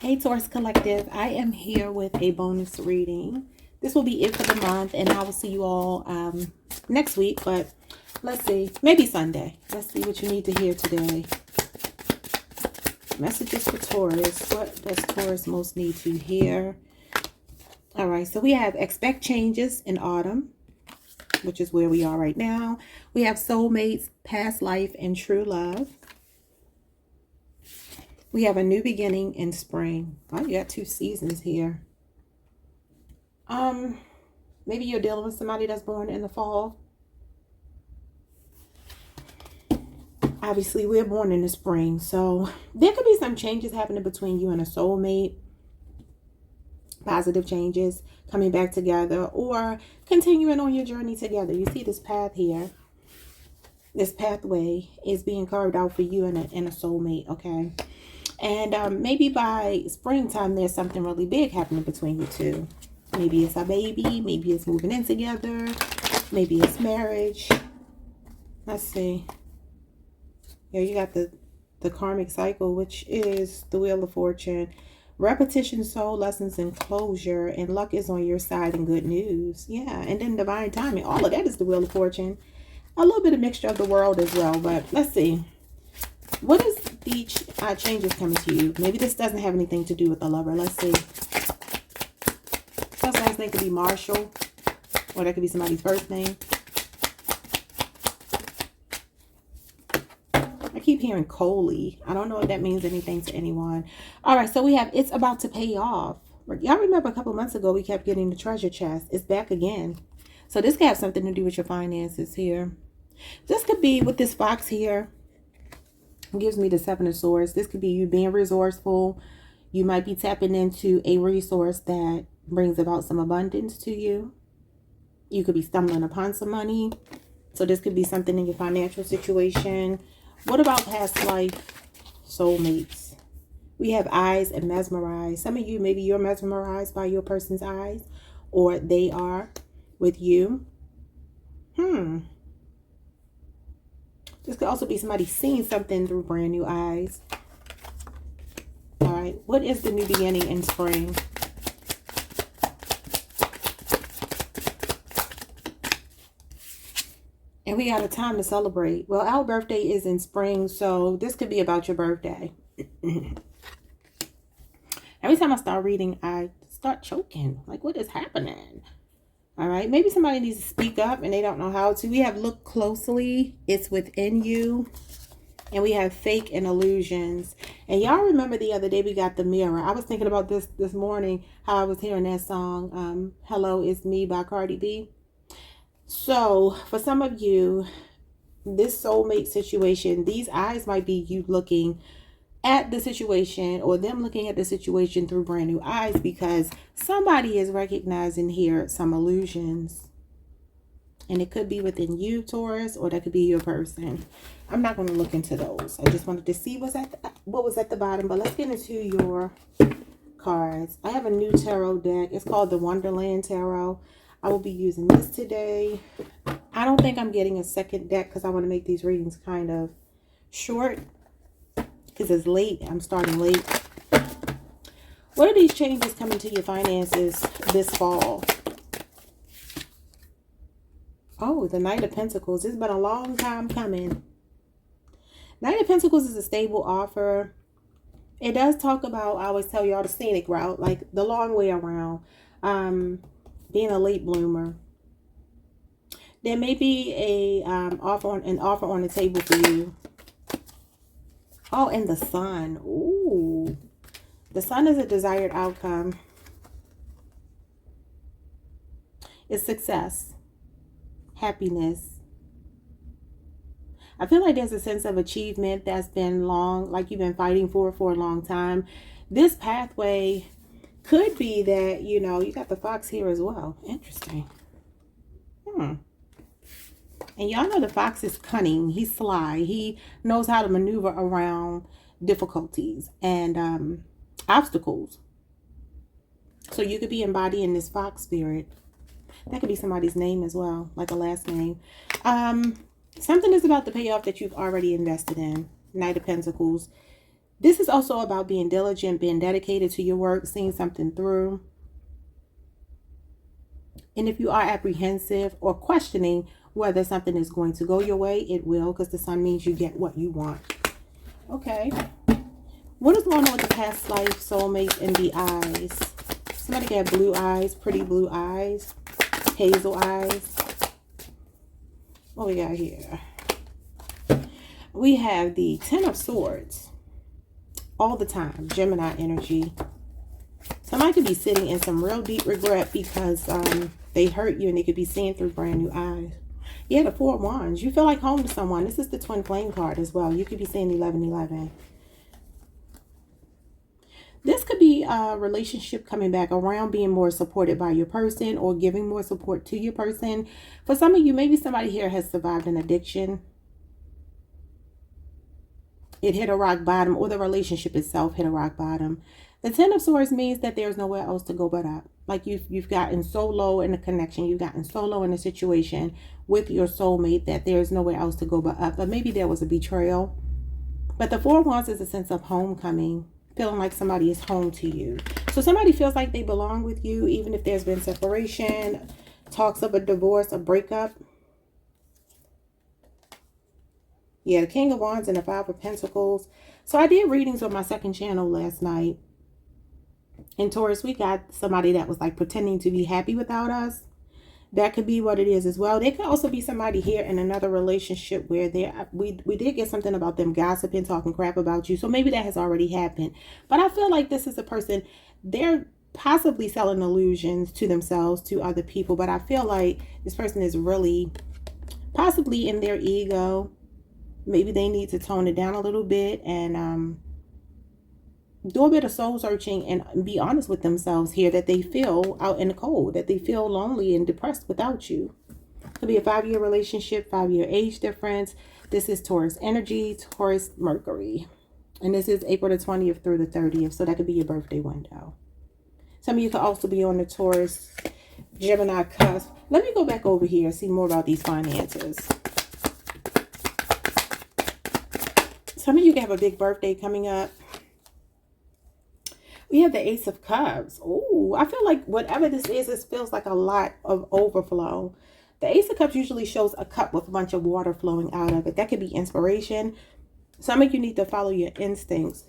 Hey Taurus Collective, I am here with a bonus reading. This will be it for the month, and I will see you all next week, but let's see, maybe Sunday. Let's see what you need to hear today. Messages for Taurus. What does Taurus most need to hear? All right, so we have expect changes in autumn, which is where we are right now. We have soulmates, past life, and true love. We have a new beginning in spring. Oh, you got 2 seasons here. Maybe you're dealing with somebody that's born in the fall. Obviously, we're born in the spring, so there could be some changes happening between you and a soulmate. Positive changes, coming back together, or continuing on your journey together. You see this path here. This pathway is being carved out for you and a soulmate, okay? And maybe by springtime, there's something really big happening between you two. Maybe it's a baby. Maybe it's moving in together. Maybe it's marriage. Let's see. Here you got the karmic cycle, which is the Wheel of Fortune. Repetition, soul lessons, and closure. And luck is on your side and good news. Yeah, and then divine timing. All of that is the Wheel of Fortune. A little bit of mixture of the world as well. But let's see. What is the changes coming to you? Maybe this doesn't have anything to do with the lover. Let's see. First last name could be Marshall, or that could be somebody's first name. I keep hearing Coley. I don't know if that means anything to anyone. All right, so we have it's about to pay off. Y'all remember a couple months ago we kept getting the treasure chest. It's back again. So this could have something to do with your finances here. This could be with this fox here. Gives me the 7 of Swords. This could be you being resourceful. You might be tapping into a resource that brings about some abundance to you. You could be stumbling upon some money. So this could be something in your financial situation. What about past life soulmates? We have eyes and mesmerized. Some of you, maybe you're mesmerized by your person's eyes, or they are with you. This could also be somebody seeing something through brand new eyes. All right. What is the new beginning in spring? And we got a time to celebrate. Well, our birthday is in spring, so this could be about your birthday. Every time I start reading, I start choking. Like, what is happening? All right, maybe somebody needs to speak up and they don't know how to. We have look closely. It's within you. And we have fake and illusions. And y'all remember the other day we got the mirror. I was thinking about this morning, how I was hearing that song, Hello, It's Me by Cardi B. So for some of you, this soulmate situation, these eyes might be you looking at the situation, or them looking at the situation through brand new eyes, because somebody is recognizing here some illusions. And it could be within you, Taurus, or that could be your person. I'm not going to look into those. I just wanted to see what was at the bottom. But let's get into your cards. I have a new tarot deck. It's called the Wonderland Tarot. I will be using this today. I don't think I'm getting a second deck because I want to make these readings kind of short. Because it's late. I'm starting late. What are these changes coming to your finances this fall? Oh, the Knight of Pentacles. It's been a long time coming. Knight of Pentacles is a stable offer. It does talk about, I always tell y'all, the scenic route, like the long way around. Being a late bloomer. There may be an offer on the table for you. Oh, and the sun. Ooh. The sun is a desired outcome. It's success. Happiness. I feel like there's a sense of achievement that's been long, like you've been fighting for a long time. This pathway could be that, you know, you got the fox here as well. Interesting. And y'all know the fox is cunning. He's sly. He knows how to maneuver around difficulties and obstacles. So you could be embodying this fox spirit. That could be somebody's name as well, like a last name. Something is about to pay off that you've already invested in. Knight of Pentacles. This is also about being diligent, being dedicated to your work, seeing something through. And if you are apprehensive or questioning whether something is going to go your way, it will, because the sun means you get what you want. Okay. What is going on with the past life, soulmate, and the eyes? Somebody got blue eyes, pretty blue eyes, hazel eyes. What we got here? We have the Ten of Swords. All the time, Gemini energy. Somebody could be sitting in some real deep regret because they hurt you, and they could be seeing through brand new eyes. Yeah, the Four of Wands. You feel like home to someone. This is the Twin Flame card as well. You could be seeing 1111. This could be a relationship coming back around, being more supported by your person or giving more support to your person. For some of you, maybe somebody here has survived an addiction. It hit a rock bottom, or the relationship itself hit a rock bottom. The Ten of Swords means that there's nowhere else to go but up. Like you've gotten so low in the connection, you've gotten so low in the situation with your soulmate that there's nowhere else to go but up. But maybe there was a betrayal. But the Four of Wands is a sense of homecoming, feeling like somebody is home to you. So somebody feels like they belong with you, even if there's been separation, talks of a divorce, a breakup. Yeah, the King of Wands and the Five of Pentacles. So I did readings on my second channel last night. In Taurus, we got somebody that was like pretending to be happy without us. That could be what it is as well. There could also be somebody here in another relationship where we did get something about them gossiping, talking crap about you. So maybe that has already happened. But I feel like this is a person, they're possibly selling illusions to themselves, to other people. But I feel like this person is really possibly in their ego. Maybe they need to tone it down a little bit and do a bit of soul searching and be honest with themselves here, that they feel out in the cold, that they feel lonely and depressed without you. Could be a 5-year relationship, 5-year age difference. This is Taurus energy, Taurus Mercury. And this is April the 20th through the 30th. So that could be your birthday window. Some of you could also be on the Taurus Gemini cusp. Let me go back over here and see more about these finances. Some of you can have a big birthday coming up. We have the Ace of Cups. Oh, I feel like whatever this is, it feels like a lot of overflow. The Ace of Cups usually shows a cup with a bunch of water flowing out of it. That could be inspiration. Some of you need to follow your instincts.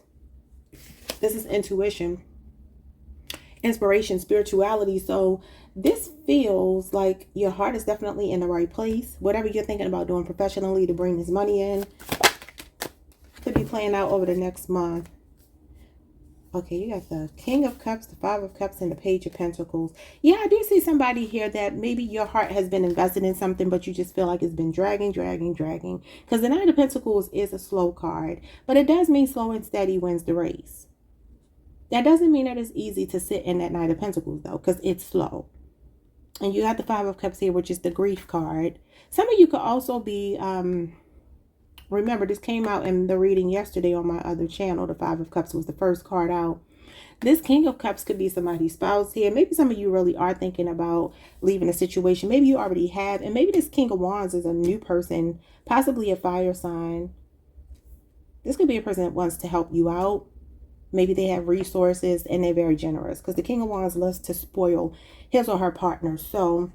This is intuition, inspiration, spirituality. So this feels like your heart is definitely in the right place. Whatever you're thinking about doing professionally to bring this money in could be playing out over the next month. Okay, you got the King of Cups, the Five of Cups, and the Page of Pentacles. Yeah, I do see somebody here that maybe your heart has been invested in something, but you just feel like it's been dragging. Because the Knight of Pentacles is a slow card, but it does mean slow and steady wins the race. That doesn't mean that it's easy to sit in that Knight of Pentacles, though, because it's slow. And you have the Five of Cups here, which is the grief card. Some of you could also be... remember, this came out in the reading yesterday on my other channel. The Five of Cups was the first card out. This King of Cups could be somebody's spouse here. Maybe some of you really are thinking about leaving a situation. Maybe you already have. And maybe this King of Wands is a new person, possibly a fire sign. This could be a person that wants to help you out. Maybe they have resources and they're very generous. Because the King of Wands loves to spoil his or her partner. So...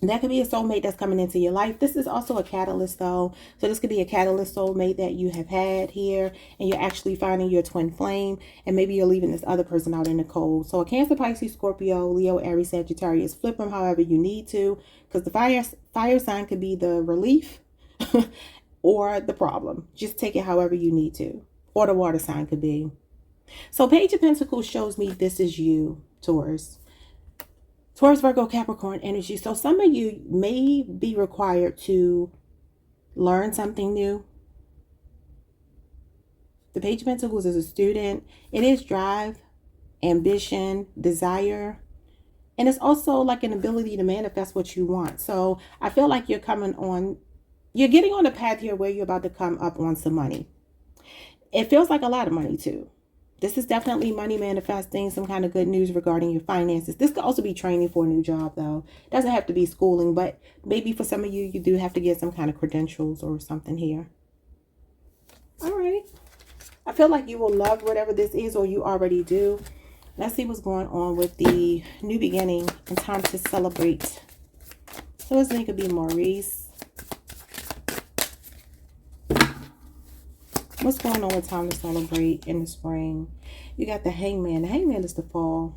that could be a soulmate that's coming into your life. This is also a catalyst, though. So this could be a catalyst soulmate that you have had here. And you're actually finding your twin flame. And maybe you're leaving this other person out in the cold. So a Cancer, Pisces, Scorpio, Leo, Aries, Sagittarius. Flip them however you need to. Because the fire sign could be the relief or the problem. Just take it however you need to. Or the water sign could be. So Page of Pentacles shows me this is you, Taurus. Taurus, Virgo, Capricorn energy. So some of you may be required to learn something new. The Page of Pentacles is a student. It is drive, ambition, desire. And it's also like an ability to manifest what you want. So I feel like you're getting on a path here where you're about to come up on some money. It feels like a lot of money too. This is definitely money manifesting, some kind of good news regarding your finances. This could also be training for a new job, though. It doesn't have to be schooling, but maybe for some of you, you do have to get some kind of credentials or something here. All right. I feel like you will love whatever this is, or you already do. Let's see what's going on with the new beginning and time to celebrate. So his name could be Maurice. What's going on with time to celebrate in the spring? You got the Hangman. The Hangman is the fall.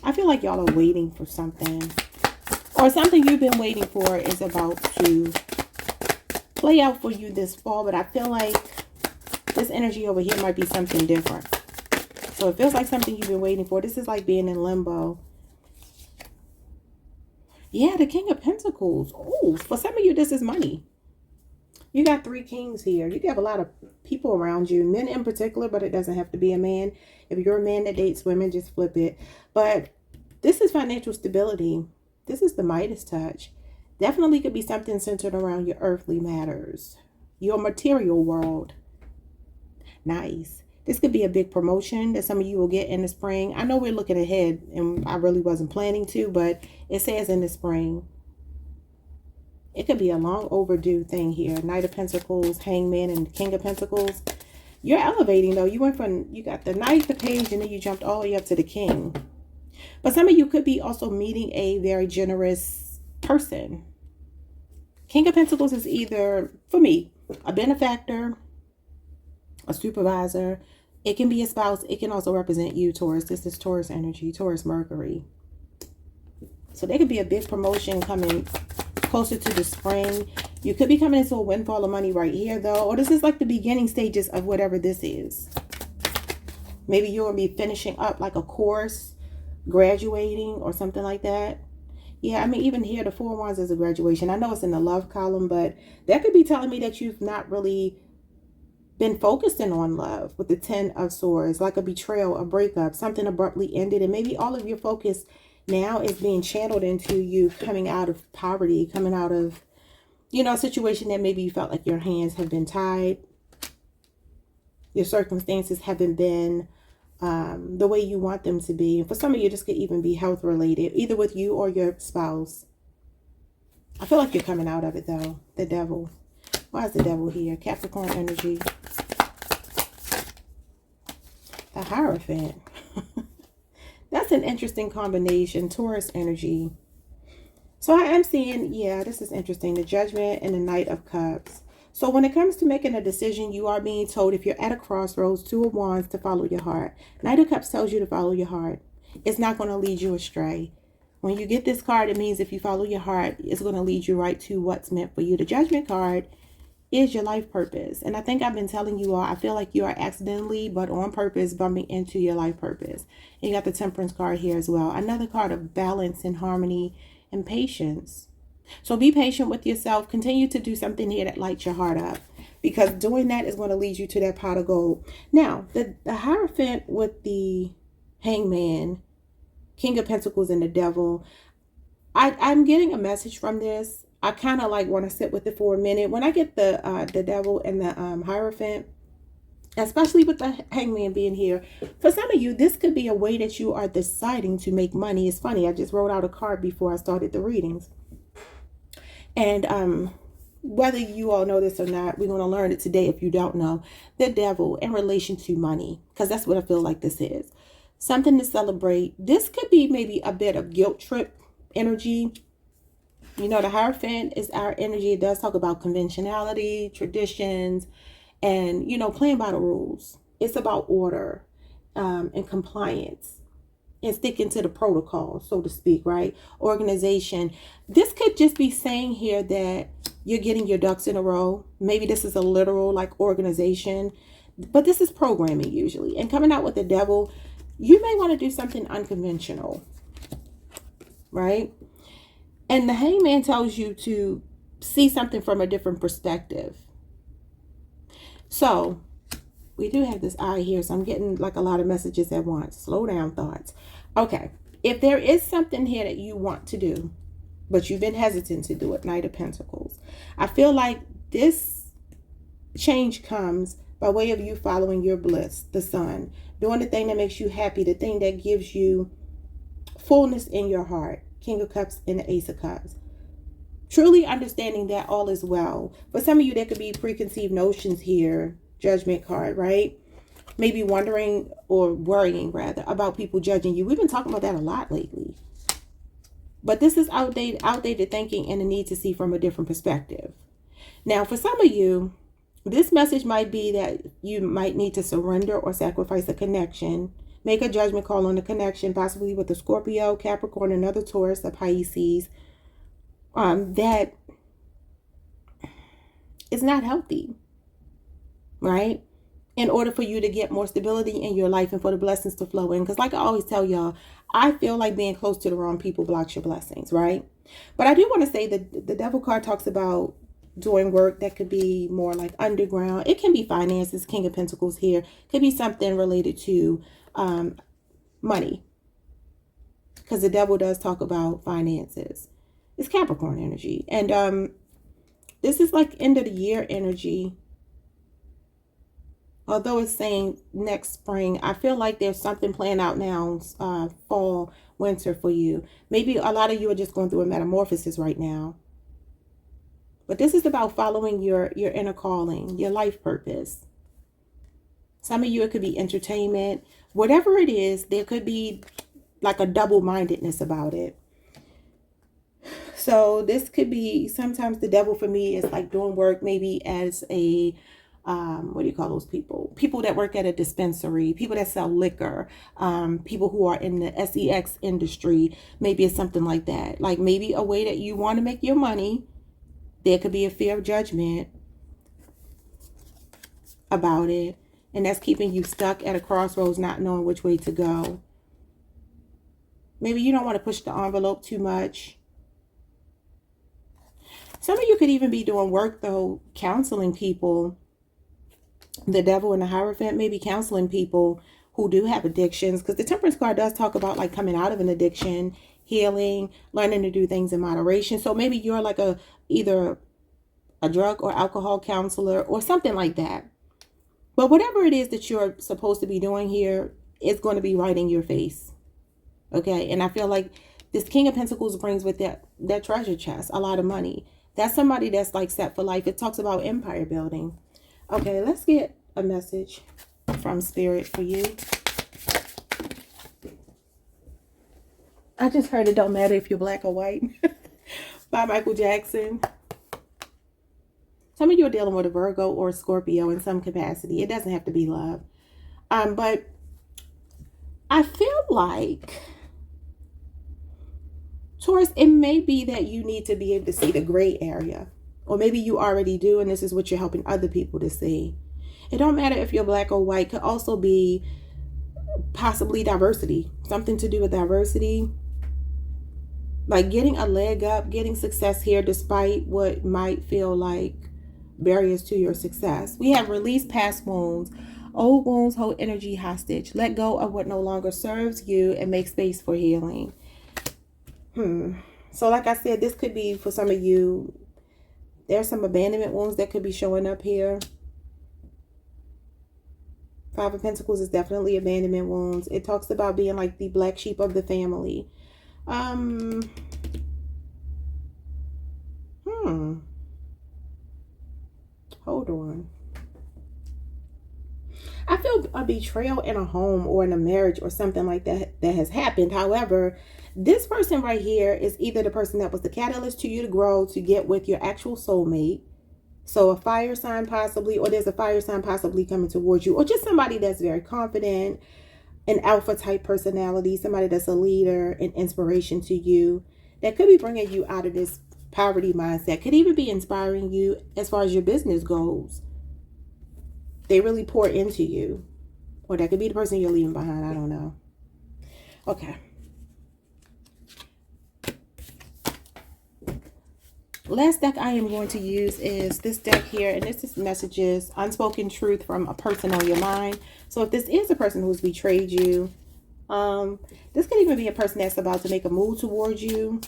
I feel like y'all are waiting for something. Or something you've been waiting for is about to play out for you this fall. But I feel like this energy over here might be something different. So it feels like something you've been waiting for. This is like being in limbo. Yeah, the King of Pentacles. Oh, for some of you, this is money. You got 3 kings here. You have a lot of people around you, men in particular, but it doesn't have to be a man. If you're a man that dates women, just flip it. But this is financial stability. This is the Midas touch. Definitely could be something centered around your earthly matters, your material world. Nice. This could be a big promotion that some of you will get in the spring. I know we're looking ahead and I really wasn't planning to, but it says in the spring. It could be a long overdue thing here. Knight of Pentacles, Hangman, and King of Pentacles. You're elevating though. You went from, you got the Knight, the Page, and then you jumped all the way up to the King. But some of you could be also meeting a very generous person. King of Pentacles is either, for me, a benefactor, a supervisor. It can be a spouse. It can also represent you, Taurus. This is Taurus energy, Taurus Mercury. So there could be a big promotion coming closer to the spring. You could be coming into a windfall of money right here, though. Or this is like the beginning stages of whatever this is. Maybe you'll be finishing up like a course, graduating or something like that. Yeah, I mean, even here, the 4 Wands is a graduation. I know it's in the love column, but that could be telling me that you've not really been focusing on love with the 10 of Swords, like a betrayal, a breakup, something abruptly ended. And maybe all of your focus now is being channeled into you coming out of poverty, coming out of, you know, a situation that maybe you felt like your hands have been tied. Your circumstances haven't been the way you want them to be. And for some of you, this could even be health related, either with you or your spouse. I feel like you're coming out of it though. The Devil. Why is the Devil here? Capricorn energy. The Hierophant. That's an interesting combination. Taurus energy. So I am seeing, yeah, this is interesting. The Judgment and the Knight of Cups. So when it comes to making a decision, you are being told, if you're at a crossroads, 2 of Wands, to follow your heart. Knight of Cups tells you to follow your heart. It's not going to lead you astray. When you get this card, it means if you follow your heart, it's going to lead you right to what's meant for you. The Judgment card is your life purpose. And I think I've been telling you all, I feel like you are accidentally, but on purpose, bumping into your life purpose. And you got the Temperance card here as well. Another card of balance and harmony and patience. So be patient with yourself. Continue to do something here that lights your heart up, because doing that is going to lead you to that pot of gold. Now, the Hierophant with the Hangman, King of Pentacles, and the Devil. I'm getting a message from this. I kind of like want to sit with it for a minute. When I get the Devil and the Hierophant, especially with the Hangman being here, for some of you, this could be a way that you are deciding to make money. It's funny, I just wrote out a card before I started the readings. And whether you all know this or not, we're going to learn it today if you don't know. The Devil in relation to money, because that's what I feel like this is. Something to celebrate. This could be maybe a bit of guilt trip energy. You know, the Hierophant is our energy. It does talk about conventionality, traditions, and, you know, playing by the rules. It's about order and compliance and sticking to the protocol, so to speak, right? Organization. This could just be saying here that you're getting your ducks in a row. Maybe this is a literal like organization, but this is programming usually. And coming out with the Devil, you may want to do something unconventional, right? And the Hangman tells you to see something from a different perspective. So we do have this eye here, so I'm getting like a lot of messages at once. Slow down, thoughts. Okay, if there is something here that you want to do, but you've been hesitant to do it, Knight of Pentacles, I feel like this change comes by way of you following your bliss, the sun, doing the thing that makes you happy, the thing that gives you fullness in your heart. King of Cups and the Ace of Cups. Truly understanding that all is well. For some of you, there could be preconceived notions here. Judgment card, right? maybe wondering or worrying rather about people judging you. We've been talking about that a lot lately. But this is outdated thinking and a need to see from a different perspective. Now, for some of you, this message might be that you might need to surrender or sacrifice a connection. Make a judgment call on the connection, possibly with a Scorpio, Capricorn, another Taurus, a Pisces, that is not healthy, right? In order for you to get more stability in your life and for the blessings to flow in. Because like I always tell y'all, I feel like being close to the wrong people blocks your blessings, right? But I do want to say that the Devil card talks about doing work that could be more like underground. It can be finances, King of Pentacles here. Could be something related to money. Because the Devil does talk about finances. It's Capricorn energy. And this is like end of the year energy. Although it's saying next spring, I feel like there's something playing out now, fall, winter for you. Maybe a lot of you are just going through a metamorphosis right now. But this is about following your inner calling, your life purpose. Some of you, it could be entertainment. Whatever it is, there could be like a double-mindedness about it. So this could be, sometimes the devil for me is like doing work maybe as a, what do you call those people? People that work at a dispensary, people that sell liquor, people who are in the sex industry. Maybe it's something like that. Like maybe a way that you want to make your money. There could be a fear of judgment about it. And that's keeping you stuck at a crossroads, not knowing which way to go. Maybe you don't want to push the envelope too much. Some of you could even be doing work, though, counseling people. The Devil and the Hierophant may be counseling people who do have addictions. Because the Temperance card does talk about like coming out of an addiction, healing, learning to do things in moderation. So maybe you're like either a drug or alcohol counselor or something like that. But whatever it is that you're supposed to be doing here, it's going to be right in your face. Okay. And I feel like this King of Pentacles brings with that treasure chest a lot of money. That's somebody that's like set for life. It talks about empire building. Okay, let's get a message from Spirit for you. I just heard It Don't Matter If You're Black or White by Michael Jackson. Some of you are dealing with a Virgo or a Scorpio in some capacity. It doesn't have to be love. But I feel like, Taurus, it may be that you need to be able to see the gray area. Or maybe you already do, and this is what you're helping other people to see. It don't matter if you're black or white. Could also be possibly diversity. Something to do with diversity. Like getting a leg up, getting success here despite what might feel like barriers to your success. We have released past wounds. Old wounds hold energy hostage. Let go of what no longer serves you and make space for healing. So like I said, this could be for some of you. There's some abandonment wounds that could be showing up here. Five of Pentacles is definitely abandonment wounds. It talks about being like the black sheep of the family. Hold on. I feel a betrayal in a home or in a marriage or something like that that has happened. However, this person right here is either the person that was the catalyst to you to grow, to get with your actual soulmate. So a fire sign possibly, or there's a fire sign possibly coming towards you, or just somebody that's very confident, an alpha type personality, somebody that's a leader, an inspiration to you, that could be bringing you out of this poverty mindset. Could even be inspiring you as far as your business goes. They really pour into you. Or that could be the person you're leaving behind. I don't know. Okay. Last deck I am going to use is this deck here. And this is messages, unspoken truth from a person on your mind. So if this is a person who's betrayed you, this could even be a person that's about to make a move towards you.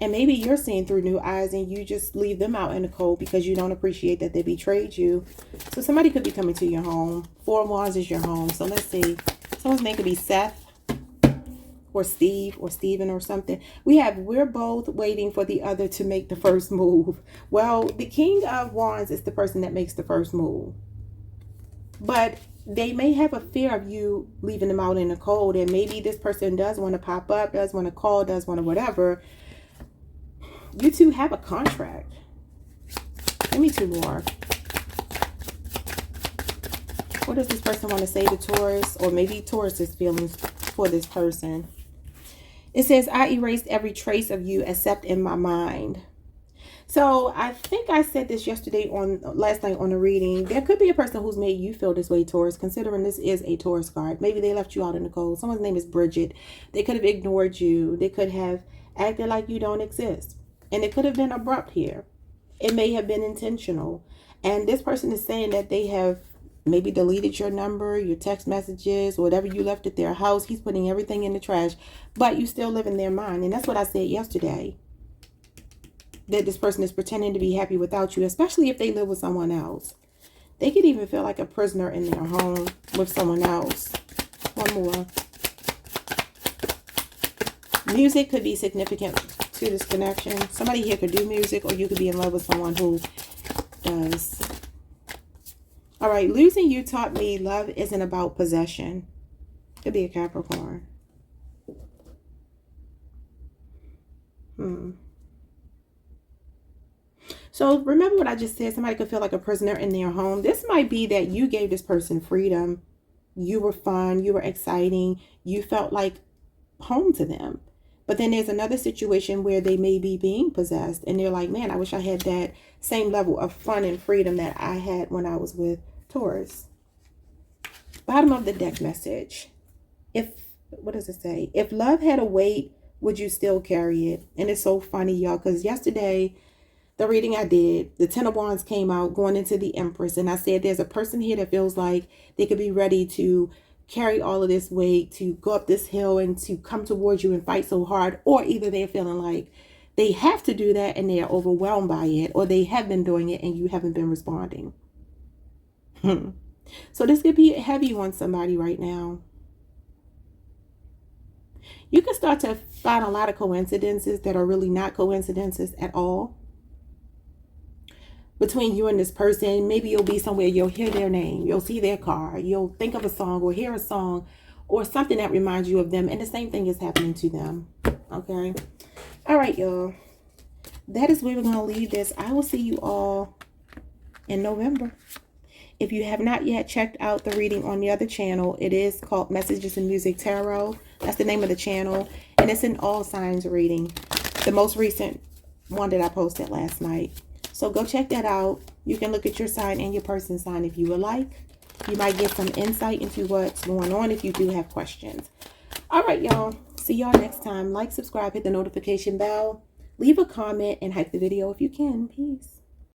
And maybe you're seeing through new eyes and you just leave them out in the cold because you don't appreciate that they betrayed you. So somebody could be coming to your home. Four of Wands is your home. So let's see. Someone's name could be Seth or Steve or Steven or something. We're both waiting for the other to make the first move. Well, the King of Wands is the person that makes the first move. But they may have a fear of you leaving them out in the cold, and maybe this person does want to pop up, does want to call, does want to whatever. You two have a contract. Give me 2 more. What does this person want to say to Taurus? Or maybe Taurus's feelings for this person. It says, I erased every trace of you except in my mind. So I think I said this last night on the reading. There could be a person who's made you feel this way, Taurus, considering this is a Taurus card. Maybe they left you out in the cold. Someone's name is Bridget. They could have ignored you. They could have acted like you don't exist. And it could have been abrupt here. It may have been intentional. And this person is saying that they have maybe deleted your number, your text messages, whatever you left at their house. He's putting everything in the trash. But you still live in their mind. And that's what I said yesterday. That this person is pretending to be happy without you, especially if they live with someone else. They could even feel like a prisoner in their home with someone else. One more. Music could be significant to this connection. Somebody here could do music, or you could be in love with someone who does. All right, losing you taught me love isn't about possession. Could be a Capricorn. So remember what I just said. Somebody could feel like a prisoner in their home. This might be that you gave this person freedom. You were fun. You were exciting. You felt like home to them. But then there's another situation where they may be being possessed. And they're like, man, I wish I had that same level of fun and freedom that I had when I was with Taurus. Bottom of the deck message. What does it say? If love had a weight, would you still carry it? And it's so funny, y'all, because yesterday, the reading I did, the 10 of Wands came out going into the Empress. And I said, there's a person here that feels like they could be ready to carry all of this weight, to go up this hill and to come towards you and fight so hard. Or either they're feeling like they have to do that and they're overwhelmed by it. Or they have been doing it and you haven't been responding. So this could be heavy on somebody right now. You can start to find a lot of coincidences that are really not coincidences at all. Between you and this person, maybe you'll be somewhere, you'll hear their name, you'll see their car, you'll think of a song or hear a song or something that reminds you of them, and the same thing is happening to them. Okay? All right, y'all. That is where we're going to leave this. I will see you all in November. If you have not yet checked out the reading on the other channel, it is called Messages in Music Tarot. That's the name of the channel, and it's an all signs reading. The most recent one that I posted last night. So go check that out. You can look at your sign and your person's sign if you would like. You might get some insight into what's going on if you do have questions. All right, y'all. See y'all next time. Like, subscribe, hit the notification bell. Leave a comment and hype the video if you can. Peace.